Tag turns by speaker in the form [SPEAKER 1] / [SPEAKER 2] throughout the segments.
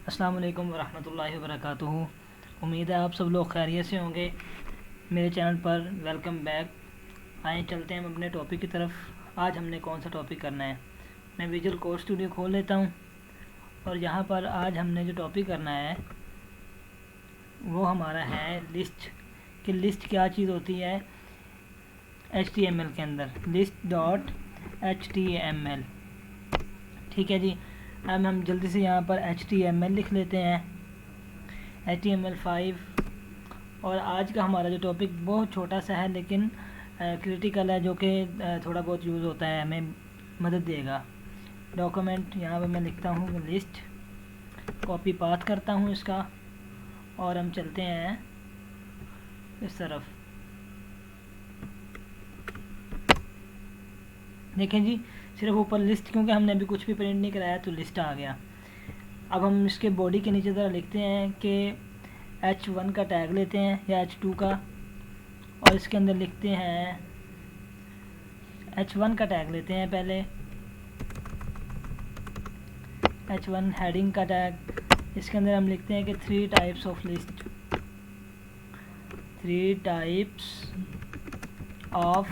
[SPEAKER 1] अस्सलाम वालेकुम वरहमतुल्लाहि वबरकातुहू। उम्मीद है आप सब लोग खैरियत से होंगे। मेरे चैनल पर वेलकम बैक। आए चलते हैं हम अपने टॉपिक की तरफ। आज हमने कौन सा टॉपिक करना है, मैं विजुअल कोड स्टूडियो खोल लेता हूँ और यहाँ पर आज हमने जो टॉपिक करना है वो हमारा है लिस्ट। कि लिस्ट क्या चीज़ होती है HTML के अंदर, list.html। ठीक है जी। अब हम जल्दी से यहाँ पर HTML लिख लेते हैं, HTML5। और आज का हमारा जो टॉपिक बहुत छोटा सा है लेकिन क्रिटिकल है, जो कि थोड़ा बहुत यूज़ होता है, हमें मदद देगा। डॉक्यूमेंट यहाँ पर मैं लिखता हूँ लिस्ट, कॉपी पाथ करता हूँ इसका और हम चलते हैं इस तरफ। देखें जी, सिर्फ ऊपर लिस्ट, क्योंकि हमने अभी कुछ भी प्रिंट नहीं कराया तो लिस्ट आ गया। अब हम इसके बॉडी के नीचे ज़रा लिखते हैं कि H1 का टैग लेते हैं या H2 का, और इसके अंदर लिखते हैं H1 का टैग लेते हैं पहले, H1 हेडिंग का टैग। इसके अंदर हम लिखते हैं कि 3 types of list, 3 types of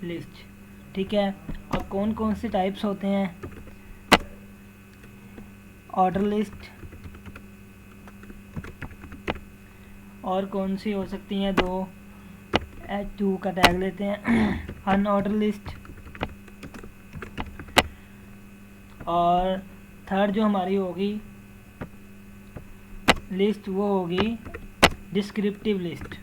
[SPEAKER 1] list. ठीक है। अब कौन कौन से टाइप्स होते हैं? ऑर्डर लिस्ट, और कौन सी हो सकती हैं दो, H2 का टैग लेते हैं अनऑर्डर लिस्ट, और थर्ड जो हमारी होगी लिस्ट वो होगी डिस्क्रिप्टिव लिस्ट।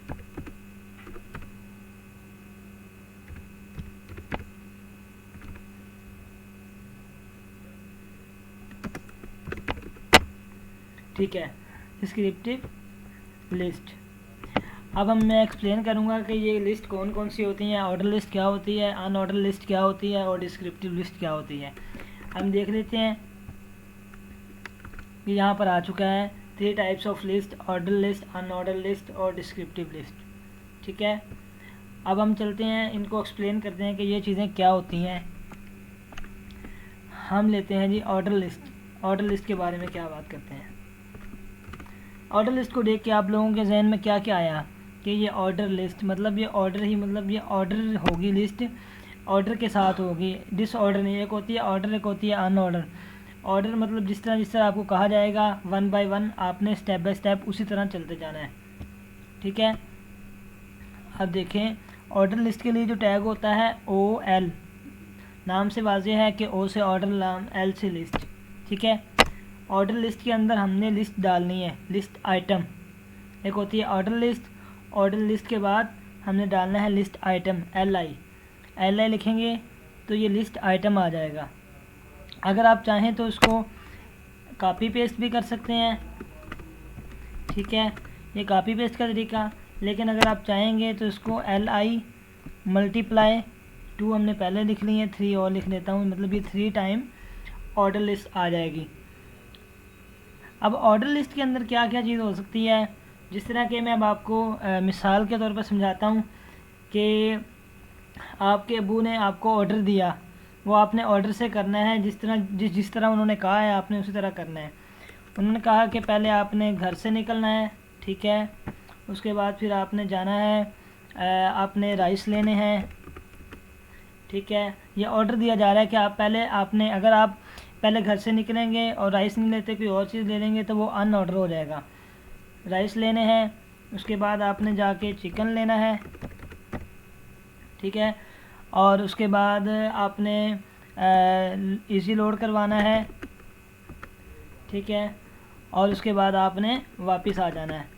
[SPEAKER 1] ठीक है, डिस्क्रिप्टिव लिस्ट। अब मैं एक्सप्लेन करूंगा कि ये लिस्ट कौन कौन सी होती हैं, ऑर्डर लिस्ट क्या होती है, अनऑर्डर लिस्ट क्या होती है और डिस्क्रिप्टिव लिस्ट क्या होती है। हम देख लेते हैं कि यहाँ पर आ चुका है 3 types of list, order list, unordered list और डिस्क्रिप्टिव लिस्ट। ठीक है। अब हम चलते हैं, इनको एक्सप्लेन करते हैं कि ये चीज़ें क्या होती हैं। हम लेते हैं जी ऑर्डर लिस्ट। ऑर्डर लिस्ट के बारे में क्या बात करते हैं। ऑर्डर लिस्ट को देख के आप लोगों के जहन में क्या क्या आया कि ये ऑर्डर लिस्ट मतलब ये ऑर्डर ही, मतलब ये ऑर्डर होगी लिस्ट, ऑर्डर के साथ होगी, डिसऑर्डर नहीं। एक होती है ऑर्डर, एक होती है अनऑर्डर। ऑर्डर मतलब जिस तरह आपको कहा जाएगा 1 बाय 1 आपने स्टेप बाय स्टेप उसी तरह चलते जाना है। ठीक है। अब देखें, ऑर्डर लिस्ट के लिए जो टैग होता है OL, नाम से वाज़ेह है कि O से ऑर्डर, नाम L से लिस्ट। ठीक है। ऑर्डर लिस्ट के अंदर हमने लिस्ट डालनी है, लिस्ट आइटम। एक होती है ऑर्डर लिस्ट, ऑर्डर लिस्ट के बाद हमने डालना है लिस्ट आइटम LI लिखेंगे तो ये लिस्ट आइटम आ जाएगा। अगर आप चाहें तो इसको कॉपी पेस्ट भी कर सकते हैं। ठीक है, ये कॉपी पेस्ट का तरीका। लेकिन अगर आप चाहेंगे तो इसको LI मल्टीप्लाई 2 हमने पहले लिख ली है, 3 और लिख लेता हूँ, मतलब ये 3 टाइम ऑर्डर लिस्ट आ जाएगी। अब ऑर्डर लिस्ट के अंदर क्या क्या चीज़ हो सकती है, जिस तरह के मैं अब आपको मिसाल के तौर पर समझाता हूँ कि आपके अबू ने आपको ऑर्डर दिया, वो आपने ऑर्डर से करना है, जिस तरह उन्होंने कहा है आपने उसी तरह करना है। उन्होंने कहा कि पहले आपने घर से निकलना है, ठीक है, उसके बाद फिर आपने जाना है, आपने राइस लेने हैं। ठीक है, ये ऑर्डर दिया जा रहा है कि अगर आप पहले घर से निकलेंगे और राइस नहीं लेते, कोई और चीज़ ले लेंगे तो वो अनऑर्डर हो जाएगा। राइस लेने हैं, उसके बाद आपने जाके चिकन लेना है। ठीक है, और उसके बाद आपने इजी लोड करवाना है। ठीक है, और उसके बाद आपने वापस आ जाना है।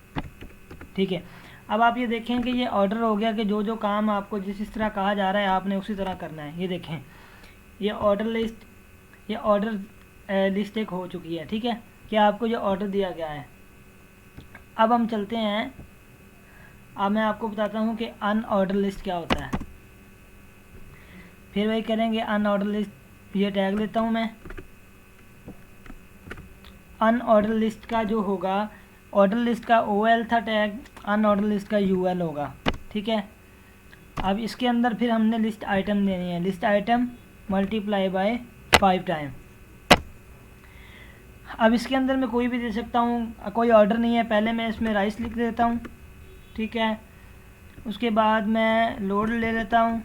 [SPEAKER 1] ठीक है। अब आप ये देखें कि ये ऑर्डर हो गया कि जो जो काम आपको जिस तरह कहा जा रहा है आपने उसी तरह करना है। ये देखें, ये ऑर्डर लिस्ट एक हो चुकी है। ठीक है, कि आपको ये ऑर्डर दिया गया है। अब हम चलते हैं, अब मैं आपको बताता हूँ कि अनऑर्डर लिस्ट क्या होता है। फिर वही करेंगे अनऑर्डर लिस्ट, ये टैग लेता हूँ मैं। अनऑर्डर लिस्ट का जो होगा, ऑर्डर लिस्ट का OL था टैग, अनऑर्डर लिस्ट का UL होगा। ठीक है। अब इसके अंदर फिर हमने लिस्ट आइटम देनी है, list item multiply by 5 time. अब इसके अंदर मैं कोई भी दे सकता हूँ, कोई ऑर्डर नहीं है। पहले मैं इसमें राइस लिख देता हूँ, ठीक है। उसके बाद मैं लोड ले लेता हूँ,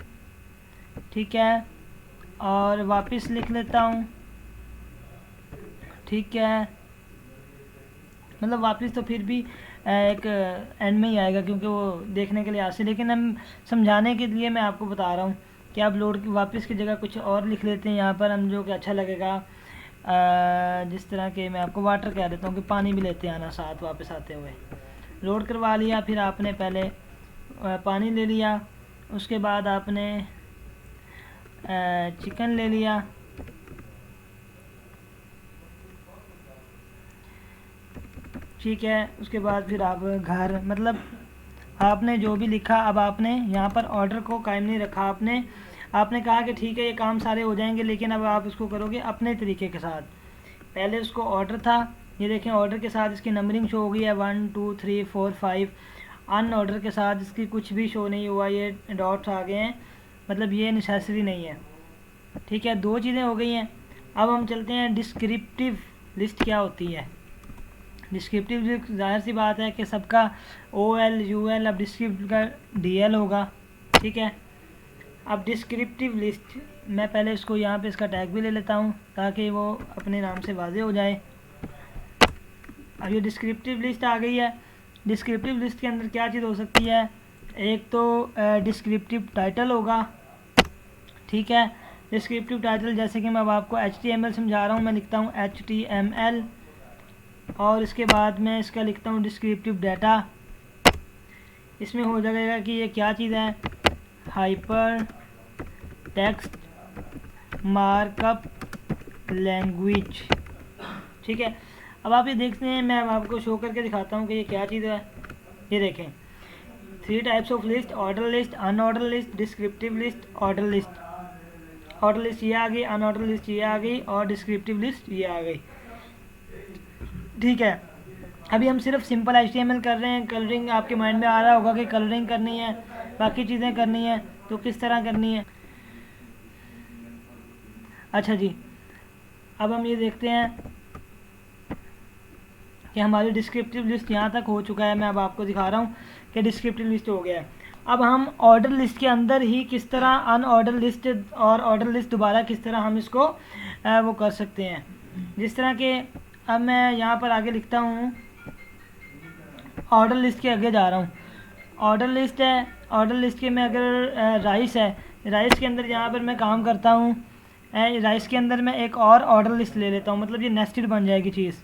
[SPEAKER 1] ठीक है, और वापस लिख लेता हूँ, ठीक है। मतलब वापस तो फिर भी एक एंड में ही आएगा क्योंकि वो देखने के लिए आसे, लेकिन हम समझाने के लिए मैं आपको बता रहा हूँ कि आप लोड की वापस की जगह कुछ और लिख लेते हैं यहाँ पर हम, जो कि अच्छा लगेगा। जिस तरह के मैं आपको वाटर कह देता हूँ कि पानी भी लेते आना साथ वापस आते हुए। लोड करवा लिया, फिर आपने पहले पानी ले लिया, उसके बाद आपने चिकन ले लिया, ठीक है। उसके बाद फिर आप घर, मतलब आपने जो भी लिखा, अब आपने यहाँ पर ऑर्डर को कायम नहीं रखा। आपने कहा कि ठीक है ये काम सारे हो जाएंगे, लेकिन अब आप इसको करोगे अपने तरीके के साथ। पहले उसको ऑर्डर था, ये देखें ऑर्डर के साथ इसकी नंबरिंग शो हो गई है 1 2 3 4 5। अन ऑर्डर के साथ इसकी कुछ भी शो नहीं हुआ, ये डॉट्स आ गए हैं, मतलब ये नेसेसरी नहीं है, ठीक है। दो चीज़ें हो गई हैं। अब हम चलते हैं डिस्क्रिप्टिव लिस्ट क्या होती है। डिस्क्रिप्टिव लिस्ट ज़ाहिर सी बात है कि सबका OL UL, अब डिस्क्रिप्टिव का DL होगा, ठीक है। अब डिस्क्रिप्टिव लिस्ट मैं पहले इसको यहाँ पे इसका टैग भी ले लेता हूँ ताकि वो अपने नाम से वाज़े हो जाए। अब ये डिस्क्रिप्टिव लिस्ट आ गई है। डिस्क्रिप्टिव लिस्ट के अंदर क्या चीज़ हो सकती है, एक तो डिस्क्रिप्टिव टाइटल होगा, ठीक है। डिस्क्रिप्टिव टाइटल जैसे कि मैं अब आपको HTML समझा रहा हूँ, मैं लिखता हूँ HTML, और इसके बाद मैं इसका लिखता हूँ डिस्क्रिप्टिव डाटा। इसमें हो जाएगा कि ये क्या चीज़ है, हाइपर टेक्स्ट मार्कअप लैंग्वेज, ठीक है। अब आप ये देखते हैं, मैं आपको शो करके दिखाता हूँ कि ये क्या चीज़ है। ये देखें 3 types of list, order list, unordered list, descriptive list, order list. Order list ये आ गई, अनऑर्डर लिस्ट ये आ गई, और डिस्क्रिप्टिव लिस्ट ये आ गई, ठीक है। अभी हम सिर्फ सिंपल HTML कर रहे हैं। कलरिंग आपके माइंड में आ रहा होगा कि कलरिंग करनी है, बाकी चीज़ें करनी है, तो किस तरह करनी है। अच्छा जी, अब हम ये देखते हैं कि हमारी डिस्क्रिप्टिव लिस्ट यहाँ तक हो चुका है। मैं अब आपको दिखा रहा हूँ कि डिस्क्रिप्टिव लिस्ट हो गया है। अब हम ऑर्डर लिस्ट के अंदर ही किस तरह अनऑर्डर लिस्ट और ऑर्डर लिस्ट दोबारा किस तरह हम इसको वो कर सकते हैं। जिस तरह के अब मैं यहाँ पर आगे लिखता हूँ, ऑर्डर लिस्ट के आगे जा रहा हूँ। ऑर्डर लिस्ट है, ऑर्डर लिस्ट के में अगर राइस है, राइस के अंदर यहाँ पर मैं काम करता हूँ, राइस के अंदर मैं एक और ऑर्डर लिस्ट ले लेता हूँ, मतलब ये नेस्टेड बन जाएगी चीज़।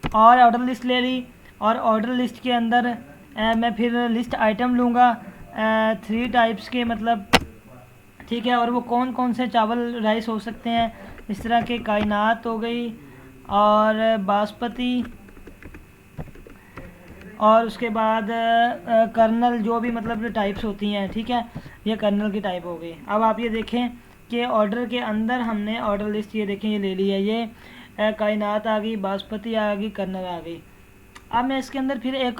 [SPEAKER 1] और ऑर्डर लिस्ट ले ली, और ऑर्डर लिस्ट के अंदर मैं फिर लिस्ट आइटम लूँगा 3 टाइप्स के, मतलब ठीक है। और वो कौन कौन से चावल राइस हो सकते हैं, इस तरह के कायनात हो गई, और बासमती, और उसके बाद कर्नल, जो भी मतलब टाइप्स होती हैं, ठीक है, ये कर्नल की टाइप हो गई। अब आप ये देखें कि ऑर्डर के अंदर हमने ऑर्डर लिस्ट ये देखें ये ले ली है, ये कायनात आ गई, बासमती आ गई, कर्नल आ गई। अब मैं इसके अंदर फिर एक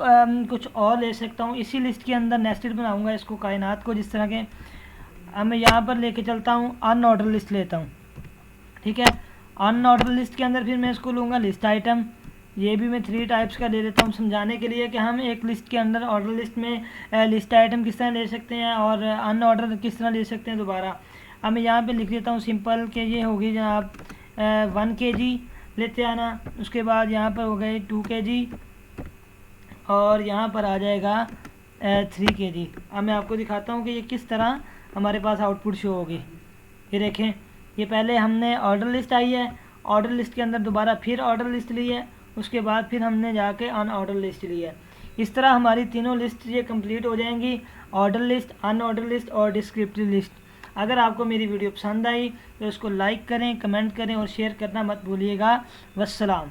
[SPEAKER 1] कुछ और ले सकता हूँ, इसी लिस्ट के अंदर नेस्टेड बनाऊँगा इसको, कायनात को, जिस तरह के। अब मैं यहाँ पर लेके चलता हूँ, अनऑर्डर लिस्ट लेता हूँ, ठीक है। अनऑर्डर लिस्ट के अंदर फिर मैं इसको लूँगा लिस्ट आइटम, ये भी मैं 3 टाइप्स का ले लेता हूँ समझाने के लिए कि हम एक लिस्ट के अंदर ऑर्डर लिस्ट में लिस्ट आइटम किस तरह ले सकते हैं और अनऑर्डर किस तरह ले सकते हैं दोबारा। अब मैं यहाँ पे लिख देता हूँ सिंपल कि ये होगी जनाब 1 kg लेते आना, उसके बाद यहाँ पर हो गए 2 kg, और यहाँ पर आ जाएगा 3 kg। अब मैं आपको दिखाता हूँ कि ये किस तरह हमारे पास आउटपुट शो होगी। ये देखें, ये पहले हमने ऑर्डर लिस्ट आई है, ऑर्डर लिस्ट के अंदर दोबारा फिर ऑर्डर लिस्ट ली है, उसके बाद फिर हमने जाके अनऑर्डर लिस्ट ली है। इस तरह हमारी तीनों लिस्ट ये कंप्लीट हो जाएंगी, ऑर्डर लिस्ट, अनऑर्डर लिस्ट और डिस्क्रिप्टिव लिस्ट। अगर आपको मेरी वीडियो पसंद आई तो इसको लाइक करें, कमेंट करें और शेयर करना मत भूलिएगा। वस्सलाम।